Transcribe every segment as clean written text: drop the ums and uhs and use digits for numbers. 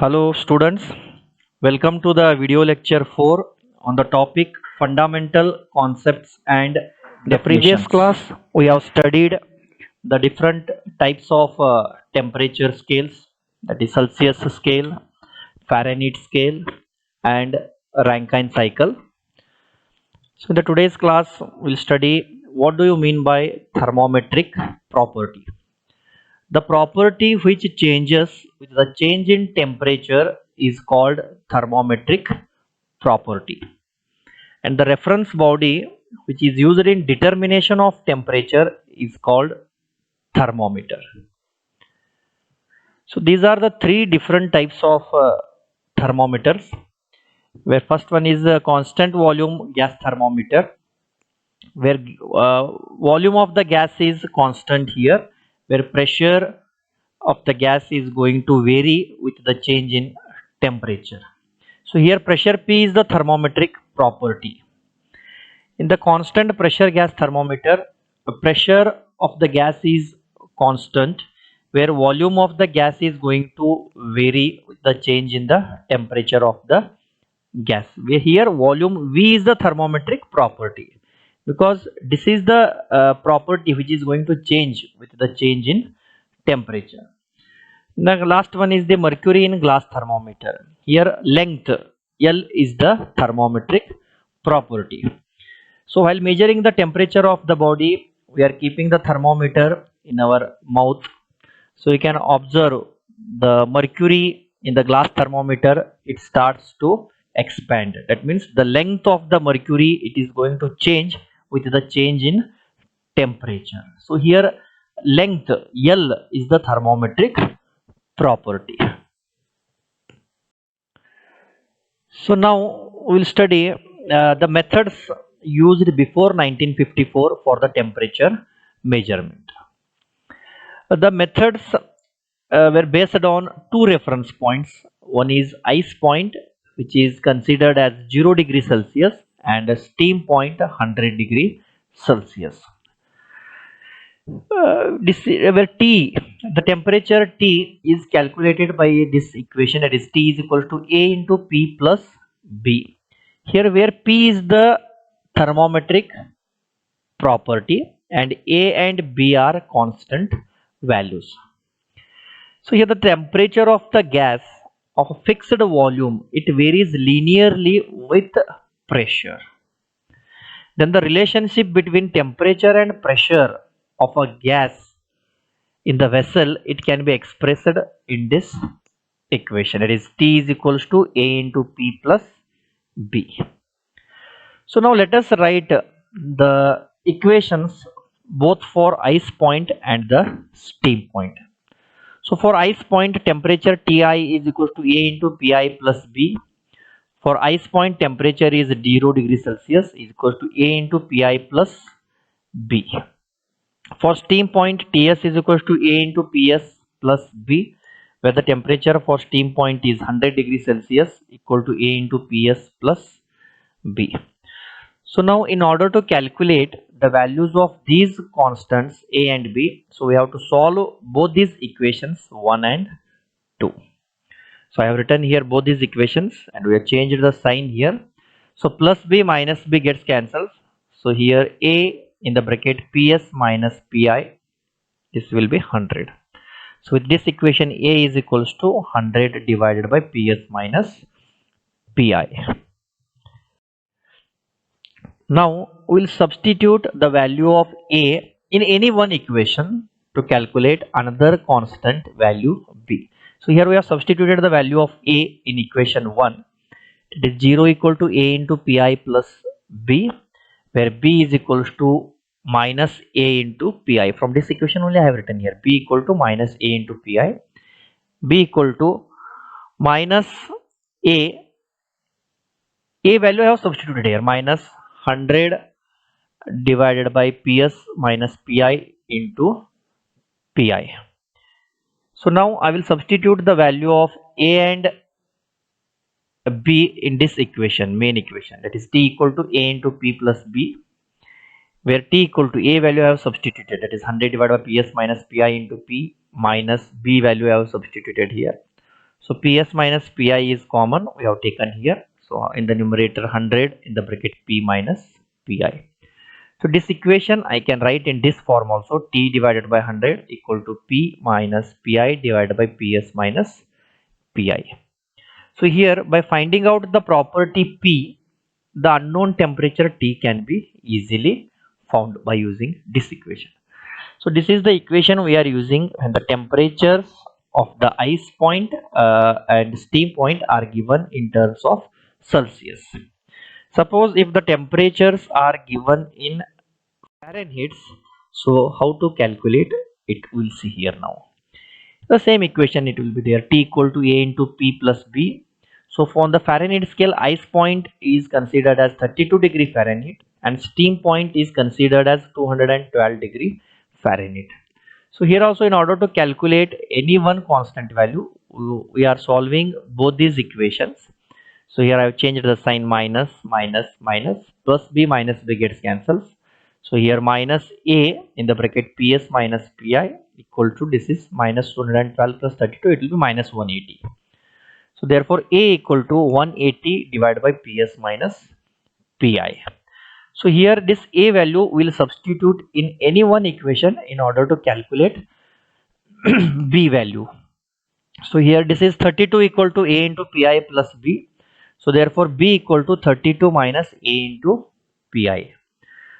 Hello students, welcome to the video lecture 4 on the topic fundamental concepts and in the previous Definitions. class we have studied the different types of temperature scales, that is Celsius scale, Fahrenheit scale and Rankine cycle. So in the today's class we'll study what do you mean by thermometric property. The property which changes with the change in temperature is called thermometric property. And the reference body which is used in determination of temperature is called thermometer. So these are the three different types of thermometers, where first one is a constant volume gas thermometer, where volume of the gas is constant here, where pressure of the gas is going to vary with the change in temperature. So here pressure P is the thermometric property. In the constant pressure gas thermometer, the pressure of the gas is constant, where volume of the gas is going to vary with the change in the temperature of the gas. Where here volume V is the thermometric property, because this is the property which is going to change with the change in temperature. The last one is the mercury in glass thermometer. Here length L is the thermometric property. So while measuring the temperature of the body, we are keeping the thermometer in our mouth. So you can observe the mercury in the glass thermometer, it starts to expand. That means the length of the mercury, it is going to change with the change in temperature. So here length L is the thermometric property. So now we will study the methods used before 1954 for the temperature measurement. The methods were based on two reference points. One is ice point, which is considered as 0 degree Celsius, and a steam point 100 degree Celsius. Where T, the temperature T is calculated by this equation, that is T is equal to A into P plus B. Here where P is the thermometric property and A and B are constant values. So here the temperature of the gas of a fixed volume, it varies linearly with pressure. Then the relationship between temperature and pressure of a gas in the vessel, it can be expressed in this equation, that is T is equals to A into P plus B. So now let us write the equations both for ice point and the steam point. So for ice point, temperature Ti is equal to A into Pi plus B. For ice point, temperature is 0 degree Celsius is equal to A into Pi plus B. For steam point, Ts is equal to A into Ps plus B, where the temperature for steam point is 100 degrees Celsius equal to A into Ps plus B. So now in order to calculate the values of these constants A and B, so we have to solve both these equations 1 and 2. So I have written here both these equations and we have changed the sign here. So plus B minus B gets cancelled. So here A in the bracket Ps minus Pi, this will be 100. So with this equation A is equals to 100 divided by Ps minus Pi. Now we will substitute the value of A in any one equation to calculate another constant value B. So here we have substituted the value of A in equation 1. It is 0 equal to A into Pi plus B, where B is equals to minus A into Pi. From this equation only I have written here B equal to minus A into Pi, B equal to minus A value I have substituted here, minus 100 divided by Ps minus Pi into Pi. So now I will substitute the value of A and B in this equation, main equation, that is T equal to A into P plus B, where T equal to A value I have substituted, that is 100 divided by Ps minus Pi into P, minus B value I have substituted here. So Ps minus Pi is common, we have taken here. So in the numerator 100, in the bracket P minus Pi. So this equation I can write in this form also, T divided by 100 equal to P minus Pi divided by Ps minus Pi. So here by finding out the property P, the unknown temperature T can be easily found by using this equation. So this is the equation we are using when the temperatures of the ice point and steam point are given in terms of Celsius. Suppose if the temperatures are given in Fahrenheit, so how to calculate it, we'll see here now. The same equation it will be there, T equal to A into P plus B. So from the Fahrenheit scale, ice point is considered as 32 degree Fahrenheit and steam point is considered as 212 degree Fahrenheit. So here also, in order to calculate any one constant value, we are solving both these equations. So here I have changed the sign, minus minus minus, plus B minus B gets cancels. So here minus A in the bracket Ps minus Pi equal to, this is minus 212 plus 32, it will be minus 180. So therefore A equal to 180 divided by Ps minus Pi. So here this A value will substitute in any one equation in order to calculate B value. So here this is 32 equal to A into Pi plus B. So therefore B equal to 32 minus A into Pi.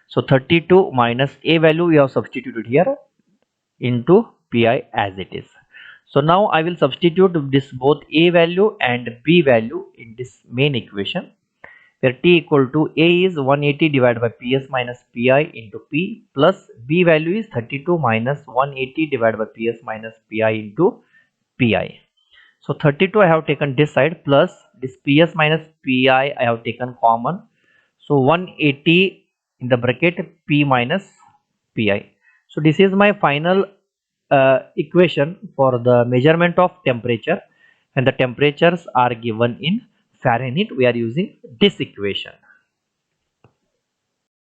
So 32 minus A value we have substituted here into Pi as it is. So now I will substitute this both A value and B value in this main equation, where T equal to A is 180 divided by Ps minus Pi into P, plus B value is 32 minus 180 divided by Ps minus Pi into Pi. So 32 I have taken this side, plus this Ps minus Pi I have taken common. So 180 in the bracket P minus Pi. So this is my final equation for the measurement of temperature, and the temperatures are given in Fahrenheit. We are using this equation.